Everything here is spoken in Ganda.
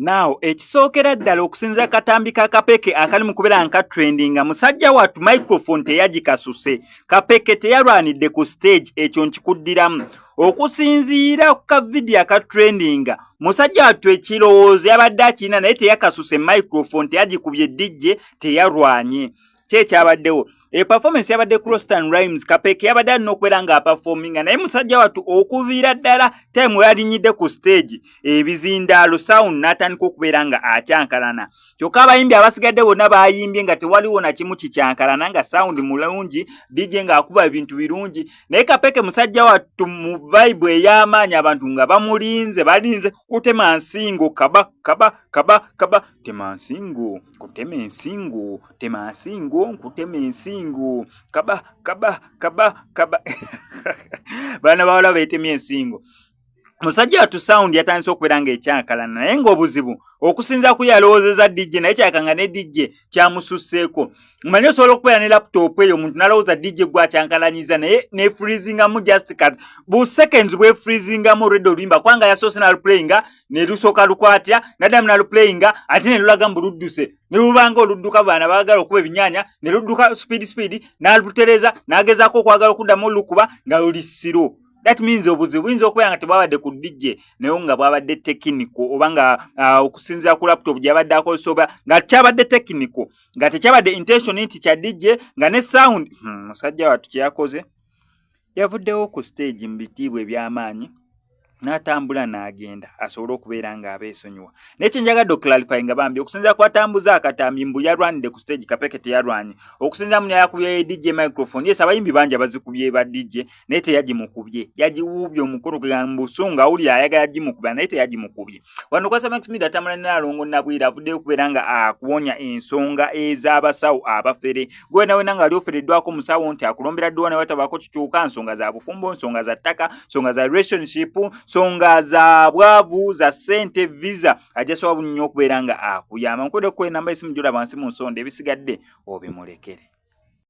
Now, ekisookera ddala okusinza katambi ka Kapeke akali mu kubeera nka trendinga musajja wattu microphone teyagikasuse. Kapeke teyalwanidde ku stage ekyo nkikuddiramu. Okusinziira ku kavidiyo aka trendinga musajja wattu ekirowoozo yabadde akirina naye teyakasuse microphone teyagikubye DJ teyalwanye. Kyabaddewo performance yabadde ku Rostan Rhymes Kapeke yabadde alina okubeera nga performinga naye musajja wattu okuviira ddala time yalinyidde ku stage ebizindaalo sound n'atandika okubeera nga akyankalana. Kyokka abayimbi abasigadde bonna bayimbye nga tewaliwo na kimu kikyankalana nga sound mulungi DJ ng'akuba ebintu birungi naye Kapeke musajja wattu mu vibe ey'amaanyi abantu nga bamulinze balinze kutema nsingo kaba tema nsingo kutema ensingo tema nsingo nkutema ensingo kaba bana bawala beetemye ensingo. Musajja wattu sound yatandise okubeera nga ekyankalana naye ng'obuzibu okusinza ku yalowoozeza DJ naye kyakanga ne DJ kyamususseeko. Mmanyi osobola okubeera ne laptop eyo omuntu n'alowooza DJ gwakyankalanyiza naye ne freezingamu just cut bu seconds bwe freezingamu olwedde oluyimba kubanga yasoose n'aluplayinga ne lusooka lukwatira naddamu n'aluplayinga ate ne lulagamu buludduse ne lubanga oludduka baana baagala okuba ebinyaanya ne ludduka speed n'alutereza n'agezaako okwagala okuddamu olukuba nga luli siro. That means obuzibu buyinza okubeera nga tebwabadde ku DJ naye nga bwabadde technical oba nga okusinziira ku laptop gyabadde akozesa oba nga kyabadde technical nga tekyabadde intention nti kya DJ nga ne sound musajja wattu kyeyakoze yavuddewo ku stage mu bitiibwa eby'amaanyi n'atambula n'agenda asobole okubeera nga abeesonyiwa. Naye kyenjagadde oklarify nga bambi okusinziira ku atambuza akatambi mbu yalwanidde ku stage Kapeke teyalwanye okusinziira mu yakubye DJ microphone yes abayimbi bangi abazikubye ba DJ naye teyagimukubye yagiwuubye omukono gwa mbusunga uli ayagala gimukubya naye teyagimukubye. Wano kwasa Max Media tamula Nalongo Nabwira avuddeyo okubeera nga akuwonya ensonga ez'abasawo abafere gwe nawe nanga ali ofereddwako musawo nti akulombera ddwa ne watabako kikyuka nsonga za bufumbo nsonga za ttaka nsonga za relationship songa za bwavu za sente visa ajasobola nnyo okubeera nga akuyamba. Nkwedde ko namba esimu jula bansi mu nsonde ebisigadde obimulekere.